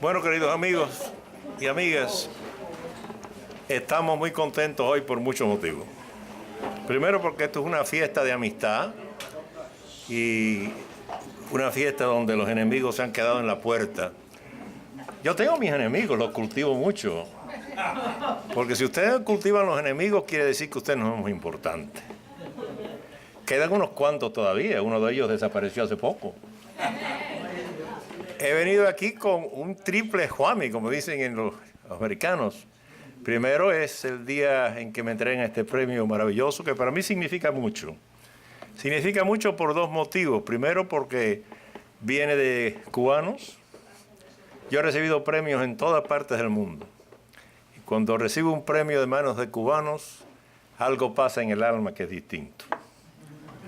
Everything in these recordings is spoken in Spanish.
Bueno, queridos amigos y amigas, estamos muy contentos hoy por muchos motivos. Primero porque esto es una fiesta de amistad y una fiesta donde los enemigos se han quedado en la puerta. Yo tengo mis enemigos, los cultivo mucho. Porque si ustedes cultivan los enemigos, quiere decir que ustedes no son muy importantes. Quedan unos cuantos todavía, uno de ellos desapareció hace poco. He venido aquí con un triple Juami, como dicen en los americanos. Primero es el día en que me entregan este premio maravilloso, que para mí significa mucho. Significa mucho por dos motivos. Primero porque viene de cubanos. Yo he recibido premios en todas partes del mundo. Y cuando recibo un premio de manos de cubanos, algo pasa en el alma que es distinto.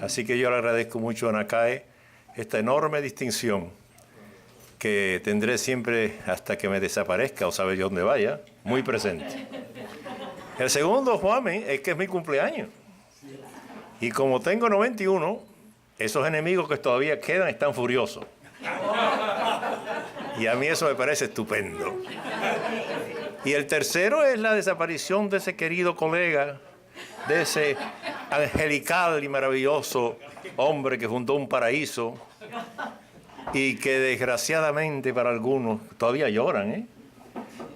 Así que yo le agradezco mucho a Nacae esta enorme distinción que tendré siempre hasta que me desaparezca o sabe yo dónde vaya, muy presente. El segundo, Juami, es que es mi cumpleaños. Y como tengo 91, esos enemigos que todavía quedan están furiosos. Y a mí eso me parece estupendo. Y el tercero es la desaparición de ese querido colega, de ese angelical y maravilloso hombre que fundó un paraíso y que desgraciadamente para algunos todavía lloran,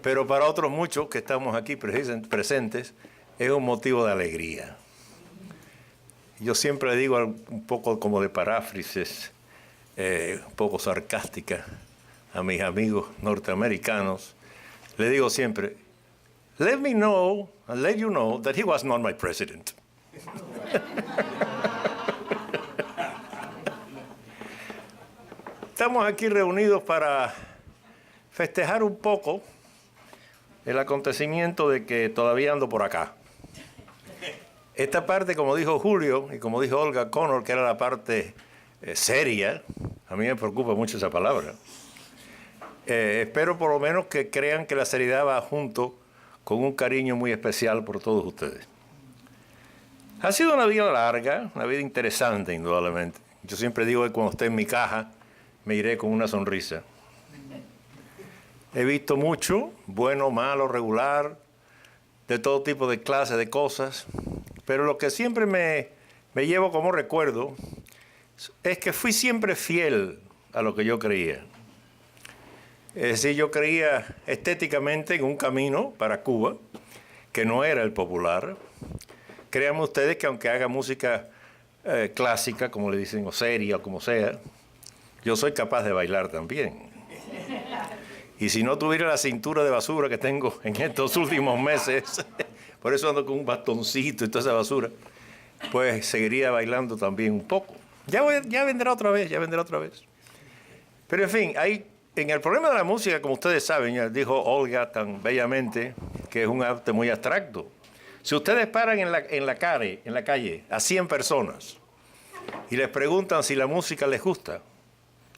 pero para otros muchos que estamos aquí presentes es un motivo de alegría. Yo siempre digo un poco como de paráfrasis, un poco sarcástica a mis amigos norteamericanos, le digo siempre, let me know and let you know that he was not my president. Estamos aquí reunidos para festejar un poco el acontecimiento de que todavía ando por acá. Esta parte, como dijo Julio y como dijo Olga Connor, que era la parte seria, a mí me preocupa mucho esa palabra. Espero por lo menos que crean que la seriedad va junto con un cariño muy especial por todos ustedes. Ha sido una vida larga, una vida interesante, indudablemente. Yo siempre digo que cuando esté en mi caja, me iré con una sonrisa. He visto mucho, bueno, malo, regular, de todo tipo de clases, de cosas, pero lo que siempre me llevo como recuerdo es que fui siempre fiel a lo que yo creía. Es decir, yo creía estéticamente en un camino para Cuba, que no era el popular. Créanme ustedes que aunque haga música clásica, como le dicen, o seria, o como sea, yo soy capaz de bailar también. Y si no tuviera la cintura de basura que tengo en estos últimos meses, por eso ando con un bastoncito y toda esa basura, pues seguiría bailando también un poco. Ya vendrá otra vez, ya vendrá otra vez. Pero en fin, en el problema de la música, como ustedes saben, ya dijo Olga tan bellamente, que es un arte muy abstracto. Si ustedes paran en la calle a 100 personas y les preguntan si la música les gusta,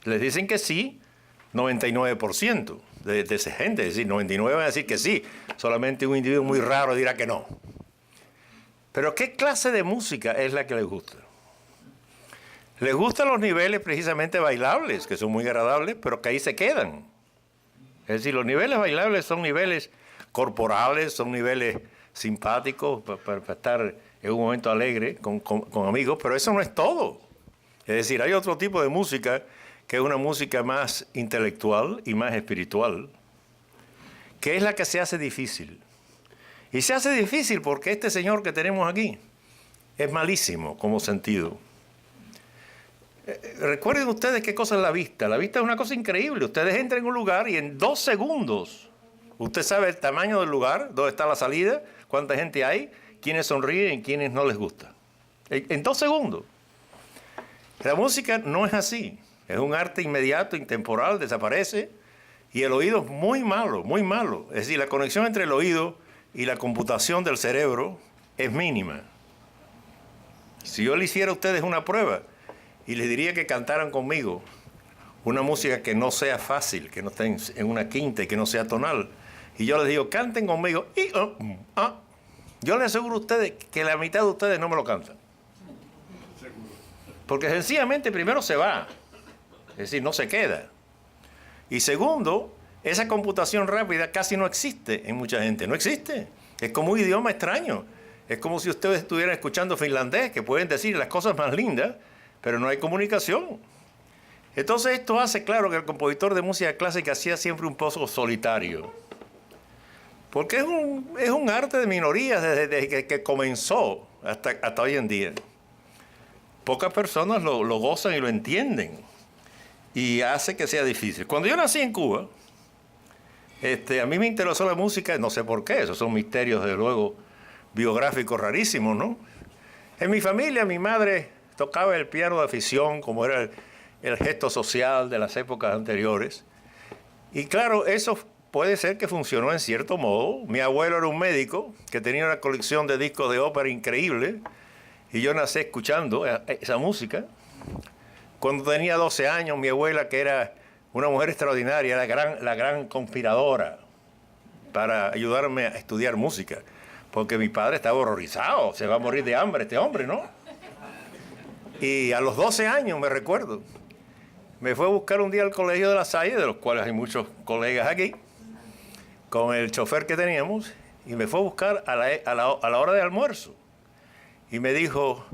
les dicen que sí, 99% de esa gente, es decir, 99 van a decir que sí, solamente un individuo muy raro dirá que no. Pero ¿qué clase de música es la que les gusta? Les gustan los niveles precisamente bailables, que son muy agradables, pero que ahí se quedan. Es decir, los niveles bailables son niveles corporales, son niveles simpáticos para estar en un momento alegre con amigos, pero eso no es todo. Es decir, hay otro tipo de música que es una música más intelectual y más espiritual, que es la que se hace difícil. Y se hace difícil porque este señor que tenemos aquí es malísimo como sentido. Recuerden ustedes qué cosa es la vista. La vista es una cosa increíble. Ustedes entran en un lugar y en 2 segundos usted sabe el tamaño del lugar, dónde está la salida, cuánta gente hay, quiénes sonríen y quiénes no les gusta. En 2 segundos. La música no es así. Es un arte inmediato, intemporal, desaparece, y el oído es muy malo, muy malo. Es decir, la conexión entre el oído y la computación del cerebro es mínima. Si yo le hiciera a ustedes una prueba y les diría que cantaran conmigo una música que no sea fácil, que no esté en una quinta y que no sea tonal, y yo les digo, canten conmigo, yo les aseguro a ustedes que la mitad de ustedes no me lo cantan. Porque sencillamente primero se va. Es decir, no se queda. Y segundo, esa computación rápida casi no existe en mucha gente, no existe. Es como un idioma extraño. Es como si ustedes estuvieran escuchando finlandés, que pueden decir las cosas más lindas, pero no hay comunicación. Entonces esto hace claro que el compositor de música clásica hacía siempre un poco solitario. Porque es un arte de minorías desde que comenzó hasta hoy en día. Pocas personas lo gozan y lo entienden. Y hace que sea difícil. Cuando yo nací en Cuba, a mí me interesó la música, no sé por qué, esos son misterios, desde luego, biográficos rarísimos, ¿no? En mi familia, mi madre tocaba el piano de afición, como era el gesto social de las épocas anteriores. Y claro, eso puede ser que funcionó en cierto modo. Mi abuelo era un médico que tenía una colección de discos de ópera increíble y yo nací escuchando esa música. Cuando tenía 12 años, mi abuela, que era una mujer extraordinaria, la gran conspiradora para ayudarme a estudiar música, porque mi padre estaba horrorizado, se va a morir de hambre este hombre, ¿no? Y a los 12 años, me recuerdo, me fue a buscar un día al Colegio de La Salle, de los cuales hay muchos colegas aquí, con el chofer que teníamos, y me fue a buscar a la hora de almuerzo. Y me dijo,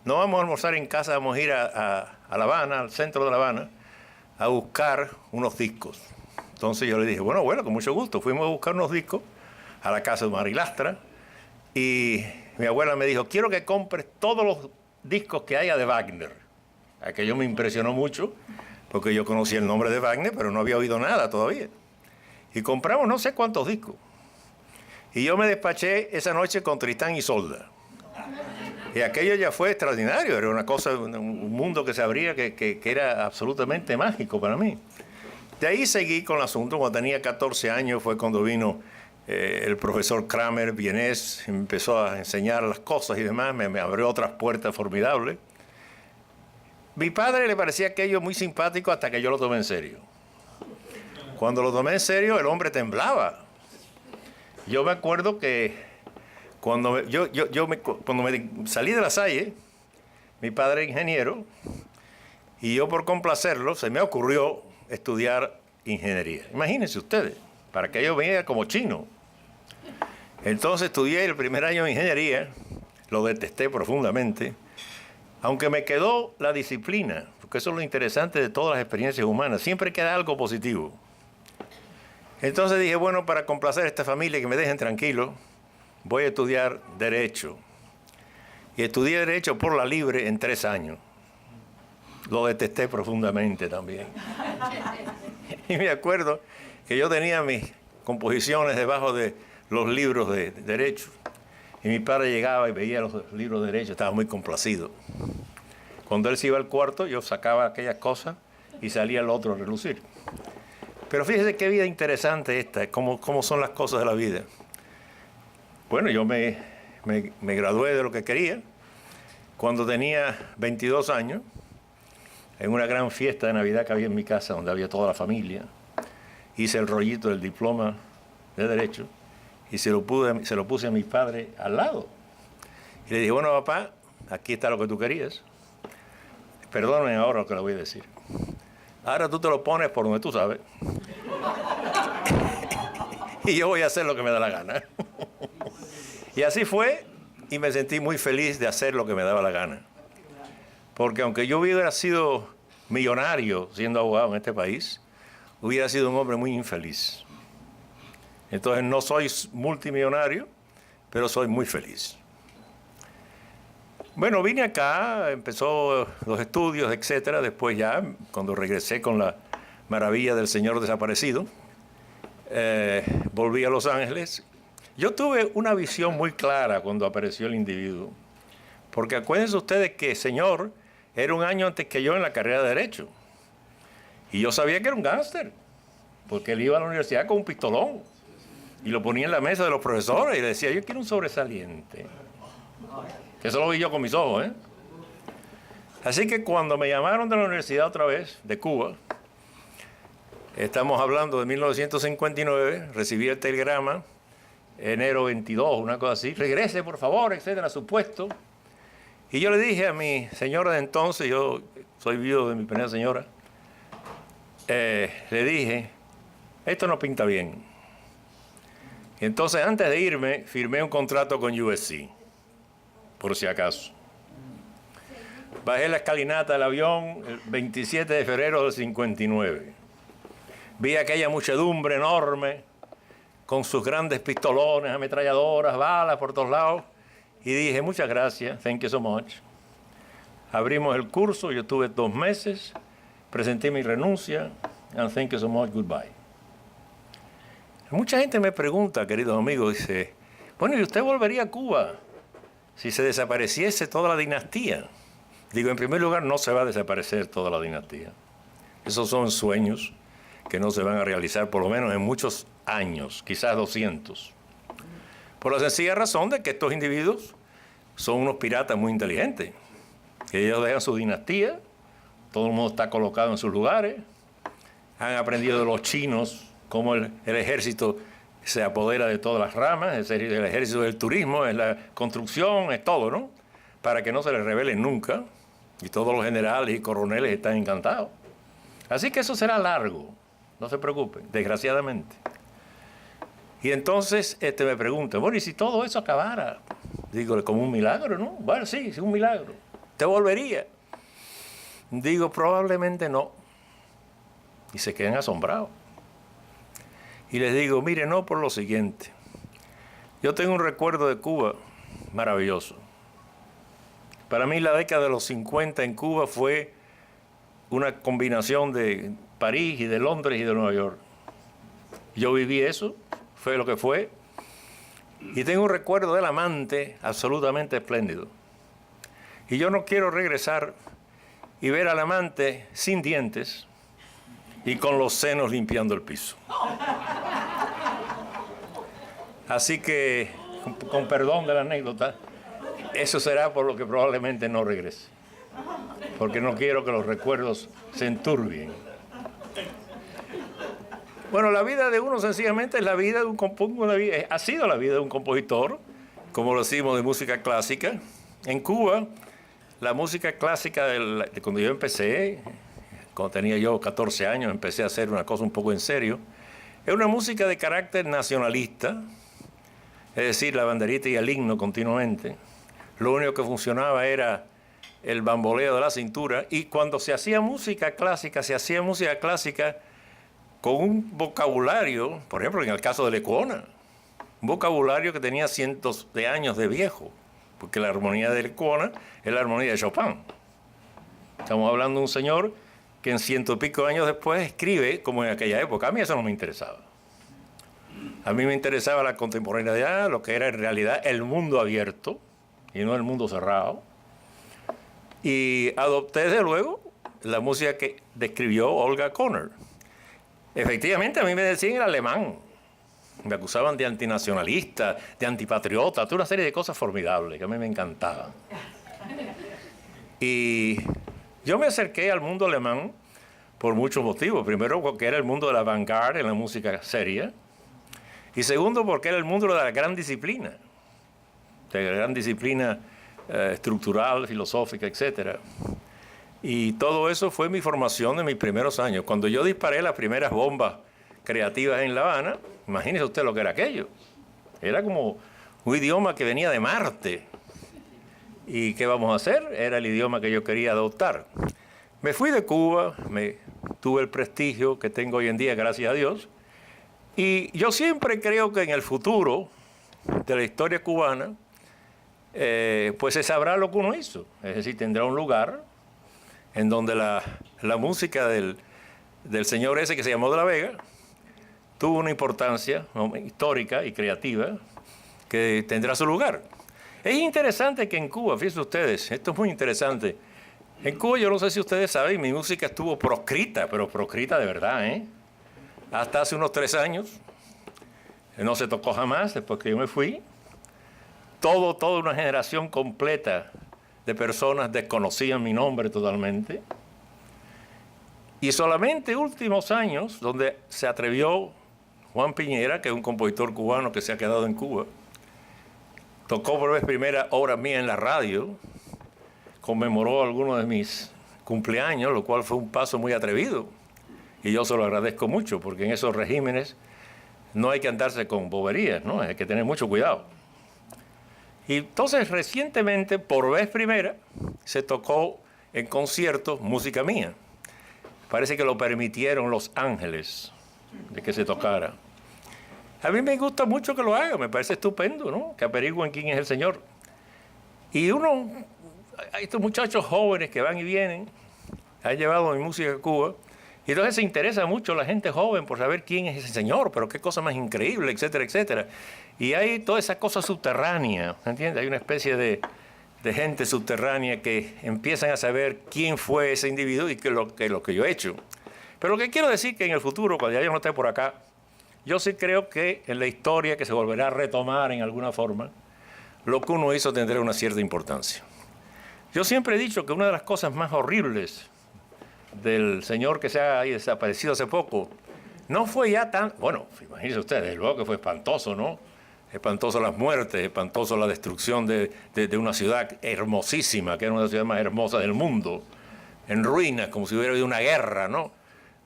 no vamos a almorzar en casa, vamos a ir a La Habana, al centro de La Habana, a buscar unos discos. Entonces yo le dije, bueno, con mucho gusto. Fuimos a buscar unos discos a la casa de Marilastra, y mi abuela me dijo, quiero que compres todos los discos que haya de Wagner. Aquello me impresionó mucho, porque yo conocía el nombre de Wagner, pero no había oído nada todavía. Y compramos no sé cuántos discos. Y yo me despaché esa noche con Tristán y Isolda. Y aquello ya fue extraordinario, era una cosa, un mundo que se abría que era absolutamente mágico para mí. De ahí seguí con el asunto. Cuando tenía 14 años fue cuando vino el profesor Kramer vienés, empezó a enseñar las cosas y demás, me abrió otras puertas formidables. Mi padre le parecía aquello muy simpático hasta que yo lo tomé en serio. Cuando lo tomé en serio, el hombre temblaba. Yo me acuerdo que cuando me salí de La Salle, mi padre era ingeniero, y yo por complacerlo, se me ocurrió estudiar ingeniería. Imagínense ustedes, para que yo viniera como chino. Entonces estudié el primer año de ingeniería, lo detesté profundamente, aunque me quedó la disciplina, porque eso es lo interesante de todas las experiencias humanas, siempre queda algo positivo. Entonces dije, bueno, para complacer a esta familia, que me dejen tranquilo, voy a estudiar Derecho. Y estudié Derecho por la libre en 3 años. Lo detesté profundamente también. Y me acuerdo que yo tenía mis composiciones debajo de los libros de Derecho. Y mi padre llegaba y veía los libros de Derecho, estaba muy complacido. Cuando él se iba al cuarto, yo sacaba aquellas cosas y salía el otro a relucir. Pero fíjese qué vida interesante esta, cómo son las cosas de la vida. Bueno, yo me gradué de lo que quería cuando tenía 22 años, en una gran fiesta de Navidad que había en mi casa, donde había toda la familia. Hice el rollito del diploma de Derecho y se lo puse a mi padre al lado. Y le dije, bueno, papá, aquí está lo que tú querías. Perdónenme ahora lo que le voy a decir. Ahora tú te lo pones por donde tú sabes. Y yo voy a hacer lo que me da la gana. Y así fue, y me sentí muy feliz de hacer lo que me daba la gana. Porque aunque yo hubiera sido millonario siendo abogado en este país, hubiera sido un hombre muy infeliz. Entonces no soy multimillonario, pero soy muy feliz. Bueno, vine acá, empezó los estudios, etcétera. Después ya, cuando regresé con la maravilla del Señor desaparecido, volví a Los Ángeles. Yo tuve una visión muy clara cuando apareció el individuo. Porque acuérdense ustedes que el Señor era un año antes que yo en la carrera de Derecho. Y yo sabía que era un gángster, porque él iba a la universidad con un pistolón. Y lo ponía en la mesa de los profesores y le decía, yo quiero un sobresaliente. Eso lo vi yo con mis ojos, ¿eh? Así que cuando me llamaron de la universidad otra vez, de Cuba, estamos hablando de 1959, recibí el telegrama, enero 22, una cosa así, regrese por favor, etcétera, a su puesto. Y yo le dije a mi señora de entonces, yo soy viudo de mi primera señora, le dije, esto no pinta bien. Y entonces, antes de irme, firmé un contrato con USC, por si acaso. Bajé la escalinata del avión el 27 de febrero del 59. Vi aquella muchedumbre enorme, con sus grandes pistolones, ametralladoras, balas por todos lados, y dije, muchas gracias, thank you so much. Abrimos el curso, yo tuve 2 meses, presenté mi renuncia, and thank you so much, goodbye. Mucha gente me pregunta, queridos amigos, dice, bueno, ¿y usted volvería a Cuba si se desapareciese toda la dinastía? Digo, en primer lugar, no se va a desaparecer toda la dinastía. Esos son sueños que no se van a realizar, por lo menos en muchos años, quizás 200. Por la sencilla razón de que estos individuos son unos piratas muy inteligentes. Que ellos dejan su dinastía, todo el mundo está colocado en sus lugares, han aprendido de los chinos cómo el ejército se apodera de todas las ramas, es decir, el ejército del turismo, es la construcción, es todo, ¿no? Para que no se les rebelen nunca, y todos los generales y coroneles están encantados. Así que eso será largo, no se preocupen, desgraciadamente. Y entonces me preguntan, bueno, ¿y si todo eso acabara? Digo, como un milagro, ¿no? Bueno, sí, es un milagro. ¿Te volvería? Digo, probablemente no. Y se quedan asombrados. Y les digo, mire, no por lo siguiente. Yo tengo un recuerdo de Cuba maravilloso. Para mí la década de los 50 en Cuba fue una combinación de París y de Londres y de Nueva York. Yo viví eso, fue lo que fue. Y tengo un recuerdo del amante absolutamente espléndido. Y yo no quiero regresar y ver al amante sin dientes y con los senos limpiando el piso. Así que, con perdón de la anécdota, eso será por lo que probablemente no regrese. Porque no quiero que los recuerdos se enturbien. Bueno, la vida de uno sencillamente es la vida de un compositor, ha sido la vida de un compositor, como lo decimos de música clásica. En Cuba, la música clásica, de cuando yo empecé, cuando tenía yo 14 años, empecé a hacer una cosa un poco en serio, es una música de carácter nacionalista, es decir, la banderita y el himno continuamente. Lo único que funcionaba era el bamboleo de la cintura, y cuando se hacía música clásica con un vocabulario, por ejemplo, en el caso de Lecuona, un vocabulario que tenía cientos de años de viejo, porque la armonía de Lecuona es la armonía de Chopin. Estamos hablando de un señor que en 100 y pico años después escribe como en aquella época. A mí eso no me interesaba. A mí me interesaba la contemporaneidad, lo que era en realidad el mundo abierto y no el mundo cerrado. Y adopté desde luego la música que describió Olga Kohner. Efectivamente, a mí me decían el alemán. Me acusaban de antinacionalista, de antipatriota, toda una serie de cosas formidables que a mí me encantaban. Y yo me acerqué al mundo alemán por muchos motivos. Primero, porque era el mundo de la vanguardia en la música seria. Y segundo, porque era el mundo de la gran disciplina. De la gran disciplina estructural, filosófica, etc. Y todo eso fue mi formación en mis primeros años. Cuando yo disparé las primeras bombas creativas en La Habana, imagínese usted lo que era aquello. Era como un idioma que venía de Marte. ¿Y qué vamos a hacer? Era el idioma que yo quería adoptar. Me fui de Cuba, tuve el prestigio que tengo hoy en día, gracias a Dios. Y yo siempre creo que en el futuro de la historia cubana, pues se sabrá lo que uno hizo. Es decir, tendrá un lugar en donde la música del señor ese que se llamó de la Vega tuvo una importancia histórica y creativa que tendrá su lugar. Es interesante que en Cuba, fíjense ustedes, esto es muy interesante. En Cuba, yo no sé si ustedes saben, mi música estuvo proscrita, pero proscrita de verdad, ¿eh? Hasta hace unos 3 años. No se tocó jamás después que yo me fui. Toda una generación completa de personas desconocían mi nombre totalmente. Y solamente últimos años, donde se atrevió Juan Piñera, que es un compositor cubano que se ha quedado en Cuba, tocó por vez primera obra mía en la radio, conmemoró algunos de mis cumpleaños, lo cual fue un paso muy atrevido. y yo se lo agradezco mucho, porque en esos regímenes no hay que andarse con boberías, ¿no? Hay que tener mucho cuidado. Y entonces, recientemente, por vez primera, se tocó en conciertos música mía. Parece que lo permitieron Los Ángeles, de que se tocara. A mí me gusta mucho que lo haga, me parece estupendo, ¿no? Que averigüen quién es el Señor. Y hay estos muchachos jóvenes que van y vienen, han llevado mi música a Cuba, y entonces se interesa mucho la gente joven por saber quién es ese Señor, pero qué cosa más increíble, etcétera, etcétera. Y hay toda esa cosa subterránea, ¿entiendes? Hay una especie de gente subterránea que empiezan a saber quién fue ese individuo y qué es lo que yo he hecho. Pero lo que quiero decir que en el futuro, cuando ya yo no esté por acá, yo sí creo que en la historia que se volverá a retomar en alguna forma, lo que uno hizo tendrá una cierta importancia. Yo siempre he dicho que una de las cosas más horribles del señor que se ha desaparecido hace poco, no fue ya tan... Bueno, imagínense ustedes, desde luego que fue espantoso, ¿no? Espantoso las muertes, espantoso la destrucción de una ciudad hermosísima, que era una de las ciudades más hermosas del mundo, en ruinas, como si hubiera habido una guerra, ¿no?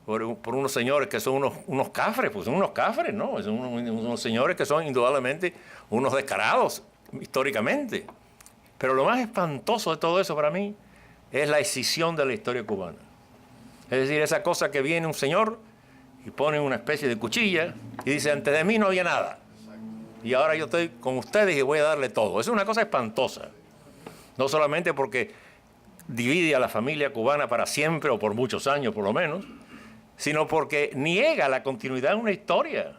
Por unos señores que son unos cafres, pues son unos cafres, ¿no? Son unos señores que son indudablemente unos descarados, históricamente. Pero lo más espantoso de todo eso para mí es la escisión de la historia cubana. Es decir, esa cosa que viene un señor y pone una especie de cuchilla y dice, antes de mí no había nada. Y ahora yo estoy con ustedes y voy a darle todo. Es una cosa espantosa. No solamente porque divide a la familia cubana para siempre o por muchos años por lo menos, sino porque niega la continuidad de una historia,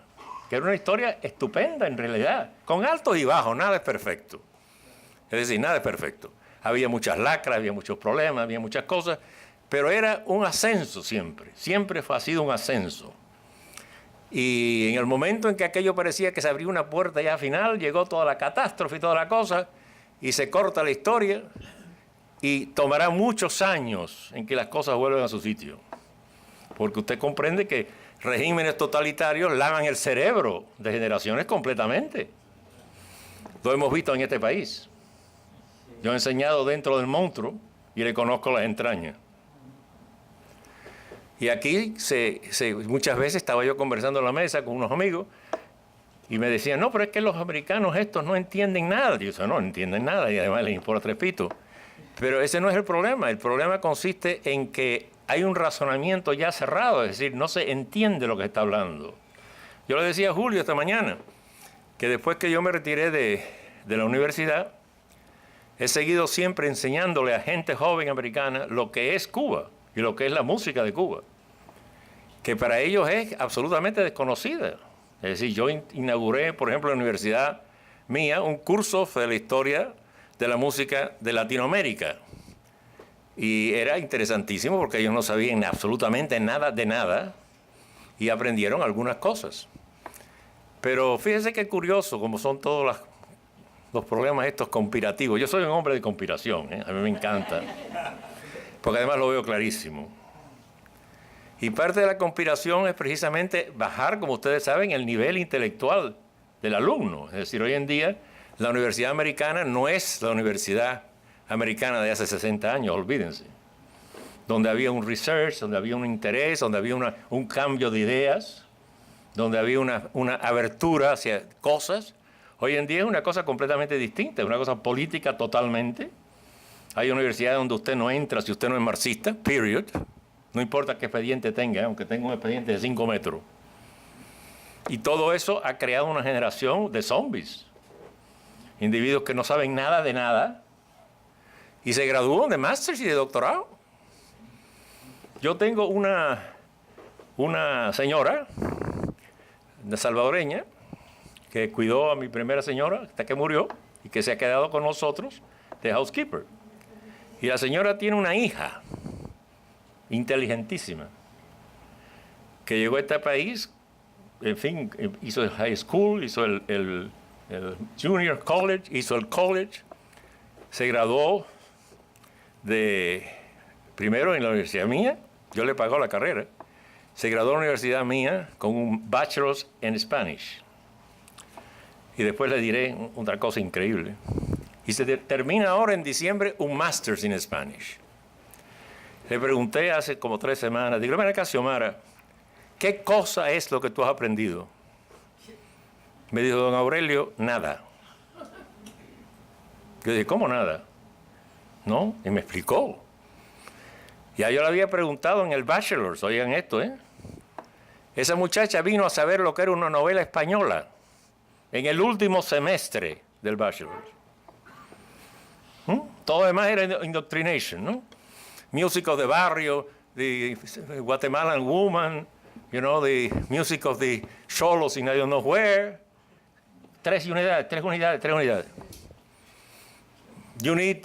que era una historia estupenda en realidad, con altos y bajos, nada es perfecto. Es decir, nada es perfecto. Había muchas lacras, había muchos problemas, había muchas cosas, pero era un ascenso siempre. Siempre ha sido un ascenso. Y en el momento en que aquello parecía que se abrió una puerta ya final, llegó toda la catástrofe y toda la cosa, y se corta la historia, y tomará muchos años en que las cosas vuelvan a su sitio. Porque usted comprende que regímenes totalitarios lavan el cerebro de generaciones completamente. Lo hemos visto en este país. Yo he enseñado dentro del monstruo y le conozco las entrañas. Y aquí muchas veces estaba yo conversando en la mesa con unos amigos y me decían, no, pero es que los americanos estos no entienden nada. Y yo decía, no entienden nada y además les importa tres pitos. Pero ese no es el problema. El problema consiste en que hay un razonamiento ya cerrado, es decir, no se entiende lo que está hablando. Yo le decía a Julio esta mañana que después que yo me retiré de la universidad, he seguido siempre enseñándole a gente joven americana lo que es Cuba y lo que es la música de Cuba, que para ellos es absolutamente desconocida. Es decir, yo inauguré, por ejemplo, en la universidad mía, un curso de la historia de la música de Latinoamérica. Y era interesantísimo porque ellos no sabían absolutamente nada de nada y aprendieron algunas cosas. Pero fíjense qué curioso, como son todos los problemas estos conspirativos. Yo soy un hombre de conspiración, a mí me encanta, porque además lo veo clarísimo. Y parte de la conspiración es precisamente bajar, como ustedes saben, el nivel intelectual del alumno. Es decir, hoy en día la universidad americana no es la universidad americana de hace 60 años, olvídense. Donde había un research, donde había un interés, donde había un cambio de ideas, donde había una abertura hacia cosas. Hoy en día es una cosa completamente distinta, es una cosa política totalmente. Hay universidades donde usted no entra si usted no es marxista, period. No importa qué expediente tenga, aunque tenga un expediente de 5 metros. Y todo eso ha creado una generación de zombies. Individuos que no saben nada de nada y se gradúan de máster y de doctorado. Yo tengo una señora salvadoreña que cuidó a mi primera señora hasta que murió y que se ha quedado con nosotros de housekeeper. Y la señora tiene una hija inteligentísima que llegó a este país, en fin, hizo el high school, hizo el junior college, hizo el college, se graduó primero en la universidad mía, yo le pago la carrera, se graduó en la universidad mía con un bachelor's en Spanish. Y después le diré otra cosa increíble. Y se termina ahora en diciembre un master's in Spanish. Le pregunté hace como 3 semanas, digo, ven acá, Xiomara, ¿qué cosa es lo que tú has aprendido? Me dijo don Aurelio, nada. Yo dije, ¿cómo nada? ¿No? Y me explicó. Ya yo le había preguntado en el Bachelor's, oigan esto, ¿eh? Esa muchacha vino a saber lo que era una novela española en el último semestre del Bachelor's. Todo lo demás era indoctrination, ¿no? Music of the barrio, the Guatemalan woman, you know, the music of the cholos in I don't know where. 3 unidades. You need,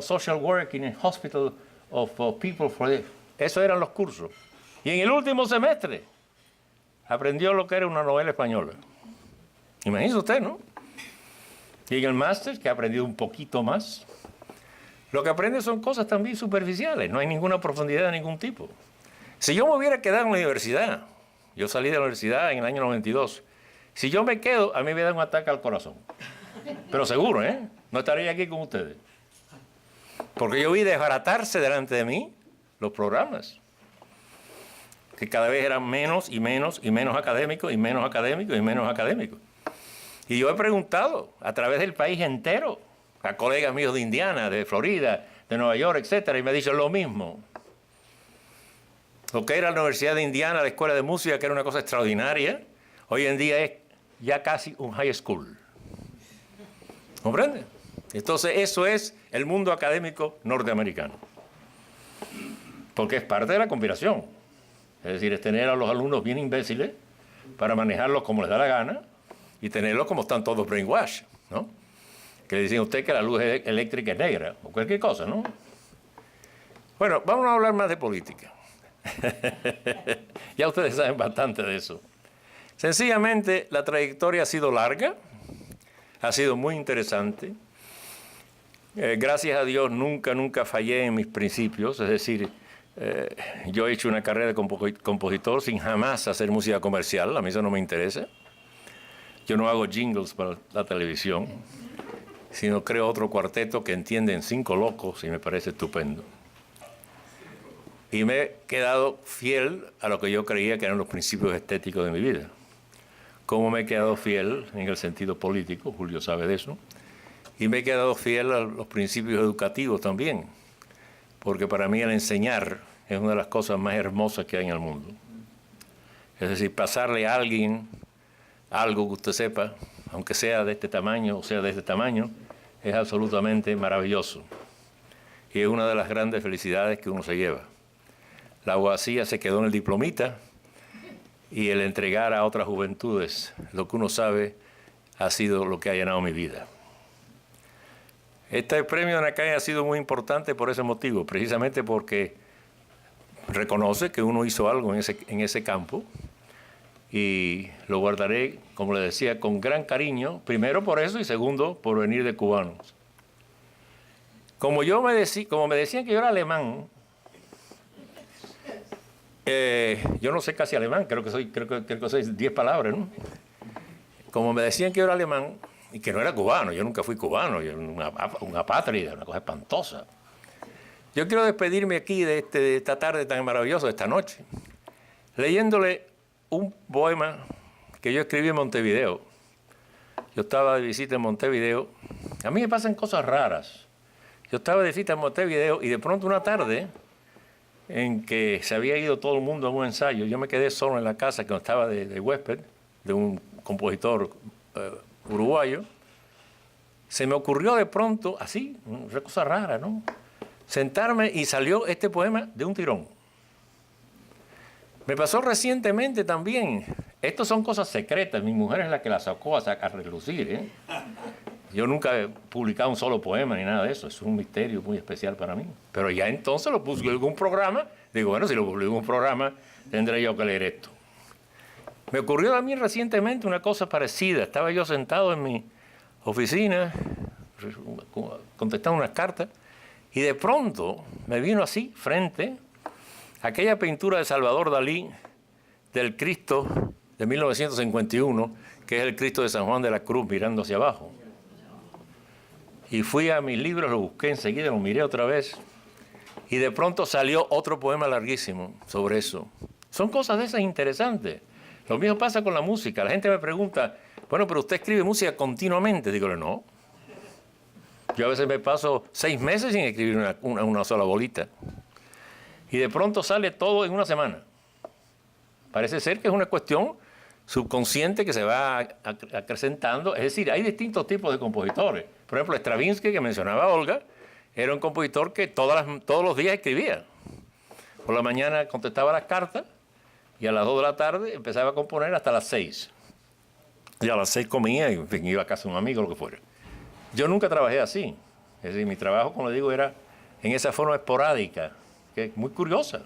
social work in a hospital of people for this. Esos eran los cursos. Y en el último semestre aprendió lo que era una novela española. Imagínese usted, ¿no? Y en el máster, que ha aprendido un poquito más, lo que aprende son cosas también superficiales, no hay ninguna profundidad de ningún tipo. Si yo me hubiera quedado en la universidad, yo salí de la universidad en el año 92, si yo me quedo, a mí me da un ataque al corazón. Pero seguro, ¿eh? No estaría aquí con ustedes. Porque yo vi desbaratarse delante de mí los programas, que cada vez eran menos y menos y menos académicos y menos académicos y menos académicos. Y yo he preguntado a través del país entero a colegas míos de Indiana, de Florida, de Nueva York, etcétera, y me dicen lo mismo. Lo que era la Universidad de Indiana, la escuela de música, que era una cosa extraordinaria, hoy en día es ya casi un high school. ¿Comprende? Entonces eso es el mundo académico norteamericano. Porque es parte de la conspiración. Es decir, es tener a los alumnos bien imbéciles para manejarlos como les da la gana y tenerlos como están todos brainwash, ¿no? Que le dicen a usted que la luz eléctrica es negra o cualquier cosa, ¿no? Bueno, vamos a hablar más de política. Ya ustedes saben bastante de eso. Sencillamente, la trayectoria ha sido larga, ha sido muy interesante. Gracias a Dios nunca fallé en mis principios, es decir, yo he hecho una carrera de compositor sin jamás hacer música comercial, a mí eso no me interesa. Yo no hago jingles para la televisión, sino creo otro cuarteto que entienden 5 locos y me parece estupendo. Y me he quedado fiel a lo que yo creía que eran los principios estéticos de mi vida. Como me he quedado fiel en el sentido político, Julio sabe de eso, y me he quedado fiel a los principios educativos también, porque para mí el enseñar es una de las cosas más hermosas que hay en el mundo. Es decir, pasarle a alguien algo que usted sepa, aunque sea de este tamaño o sea de este tamaño, es absolutamente maravilloso. Y es una de las grandes felicidades que uno se lleva. La abogacía se quedó en el diplomita y el entregar a otras juventudes lo que uno sabe ha sido lo que ha llenado mi vida. Este premio de Anacay ha sido muy importante por ese motivo, precisamente porque reconoce que uno hizo algo en ese campo y lo guardaré, como le decía, con gran cariño, primero por eso y segundo por venir de cubanos. Como me decían que yo era alemán, yo no sé casi alemán, creo que soy 10 palabras, ¿no? Como me decían que yo era alemán y que no era cubano, yo nunca fui cubano, yo era una apátrida, una cosa espantosa. Yo quiero despedirme aquí de esta tarde tan maravillosa, de esta noche, leyéndole un poema que yo escribí en Montevideo. Yo estaba de visita en Montevideo. A mí me pasan cosas raras. Yo estaba de visita en Montevideo y de pronto una tarde en que se había ido todo el mundo a un ensayo, yo me quedé solo en la casa que estaba de huésped, de un compositor uruguayo. Se me ocurrió de pronto, así, una cosa rara, ¿no?, sentarme y salió este poema de un tirón. Me pasó recientemente también. Estas son cosas secretas. Mi mujer es la que las sacó a relucir, ¿eh? Yo nunca he publicado un solo poema ni nada de eso. Es un misterio muy especial para mí. Pero ya entonces lo puse en algún programa. Digo, bueno, si lo publico en un programa, tendré yo que leer esto. Me ocurrió a mí recientemente una cosa parecida. Estaba yo sentado en mi oficina, contestando unas cartas, y de pronto me vino así, frente, aquella pintura de Salvador Dalí del Cristo de 1951, que es el Cristo de San Juan de la Cruz mirando hacia abajo. Y fui a mis libros, lo busqué enseguida, lo miré otra vez, y de pronto salió otro poema larguísimo sobre eso. Son cosas de esas interesantes. Lo mismo pasa con la música. La gente me pregunta, bueno, pero usted escribe música continuamente. Digo, no. Yo a veces me paso 6 meses sin escribir una sola bolita. Y de pronto sale todo en una semana. Parece ser que es una cuestión subconsciente que se va acrecentando. Es decir, hay distintos tipos de compositores. Por ejemplo, Stravinsky, que mencionaba Olga, era un compositor que todos los días escribía. Por la mañana contestaba las cartas y a las 2 de la tarde empezaba a componer hasta las 6. Y a las 6 comía y en fin, iba a casa de un amigo, lo que fuera. Yo nunca trabajé así. Es decir, mi trabajo, como le digo, era en esa forma esporádica, que es muy curiosa.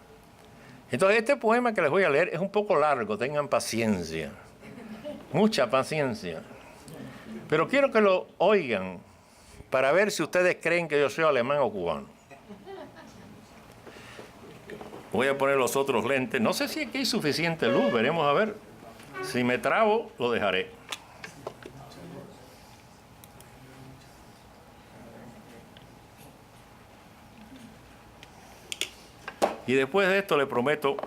Entonces, este poema que les voy a leer es un poco largo, tengan paciencia, mucha paciencia. Pero quiero que lo oigan para ver si ustedes creen que yo soy alemán o cubano. Voy a poner los otros lentes. No sé si aquí hay suficiente luz, veremos a ver. Si me trabo, lo dejaré. Y después de esto le prometo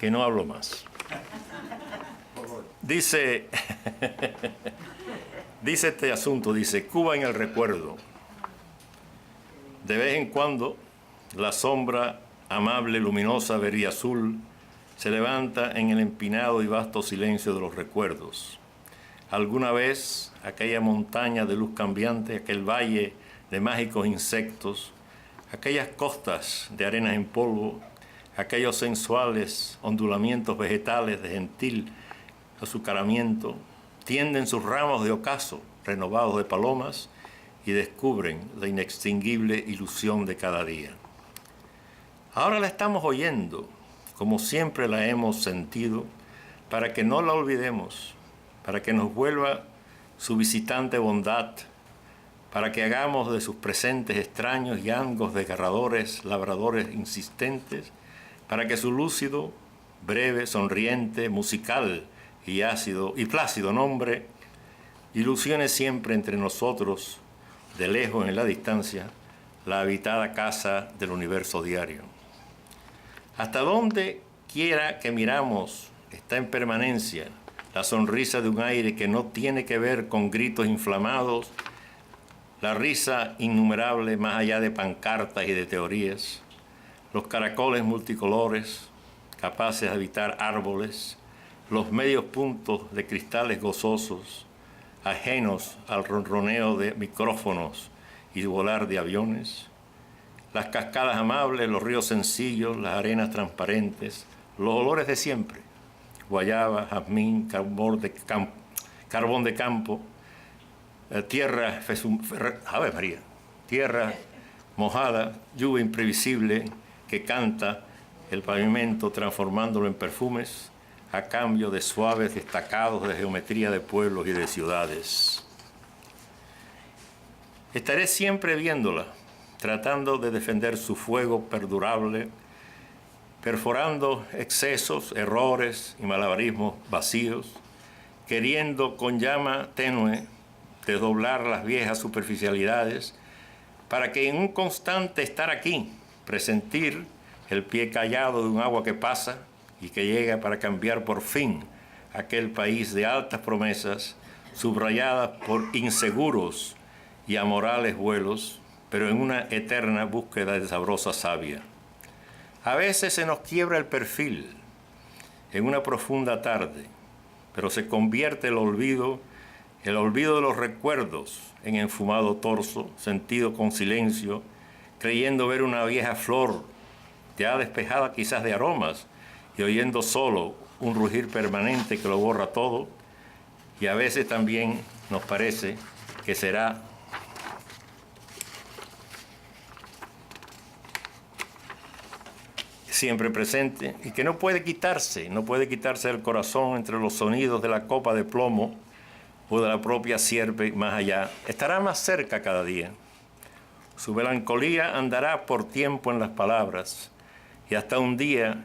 que no hablo más. Dice, dice este asunto, dice, Cuba en el recuerdo. De vez en cuando, la sombra amable, luminosa, verde y azul, se levanta en el empinado y vasto silencio de los recuerdos. Alguna vez, aquella montaña de luz cambiante, aquel valle de mágicos insectos, aquellas costas de arenas en polvo, aquellos sensuales ondulamientos vegetales de gentil azucaramiento, tienden sus ramos de ocaso, renovados de palomas, y descubren la inextinguible ilusión de cada día. Ahora la estamos oyendo, como siempre la hemos sentido, para que no la olvidemos, para que nos vuelva su visitante bondad, para que hagamos de sus presentes extraños y angos desgarradores, labradores insistentes, para que su lúcido, breve, sonriente, musical y ácido y plácido nombre ilusione siempre entre nosotros, de lejos en la distancia, la habitada casa del universo diario. Hasta donde quiera que miramos está en permanencia la sonrisa de un aire que no tiene que ver con gritos inflamados, la risa innumerable más allá de pancartas y de teorías, los caracoles multicolores capaces de habitar árboles, los medios puntos de cristales gozosos, ajenos al ronroneo de micrófonos y volar de aviones, las cascadas amables, los ríos sencillos, las arenas transparentes, los olores de siempre, guayaba, jazmín, carbón de campo, tierra, Ave María, tierra mojada, lluvia imprevisible que canta el pavimento transformándolo en perfumes a cambio de suaves destacados de geometría de pueblos y de ciudades. Estaré siempre viéndola, tratando de defender su fuego perdurable, perforando excesos, errores y malabarismos vacíos, queriendo con llama tenue desdoblar las viejas superficialidades para que en un constante estar aquí, presentir el pie callado de un agua que pasa y que llega para cambiar por fin aquel país de altas promesas subrayadas por inseguros y amorales vuelos, pero en una eterna búsqueda de sabrosa savia. A veces se nos quiebra el perfil en una profunda tarde, pero se convierte el olvido de los recuerdos en enfumado torso, sentido con silencio, creyendo ver una vieja flor ya despejada quizás de aromas y oyendo solo un rugir permanente que lo borra todo, y a veces también nos parece que será siempre presente y que no puede quitarse del corazón entre los sonidos de la copa de plomo o de la propia sierpe más allá. Estará más cerca cada día. Su melancolía andará por tiempo en las palabras y hasta un día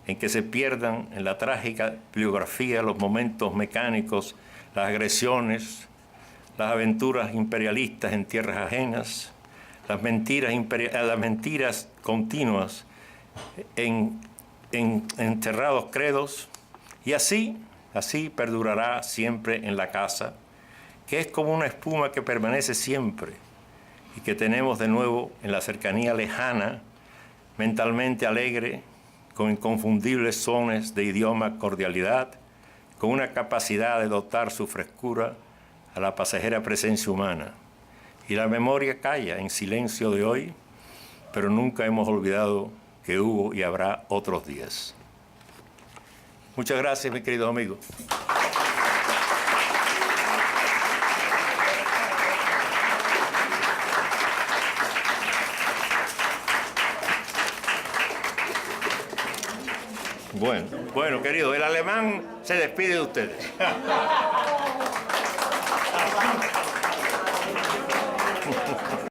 en que se pierdan en la trágica bibliografía los momentos mecánicos, las agresiones, las aventuras imperialistas en tierras ajenas, las mentiras continuas en enterrados credos, y así perdurará siempre en la casa, que es como una espuma que permanece siempre y que tenemos de nuevo en la cercanía lejana, mentalmente alegre, con inconfundibles sones de idioma cordialidad, con una capacidad de dotar su frescura a la pasajera presencia humana. Y la memoria calla en silencio de hoy, pero nunca hemos olvidado que hubo y habrá otros días. Muchas gracias, mi querido amigo. Bueno, querido, el alemán se despide de ustedes.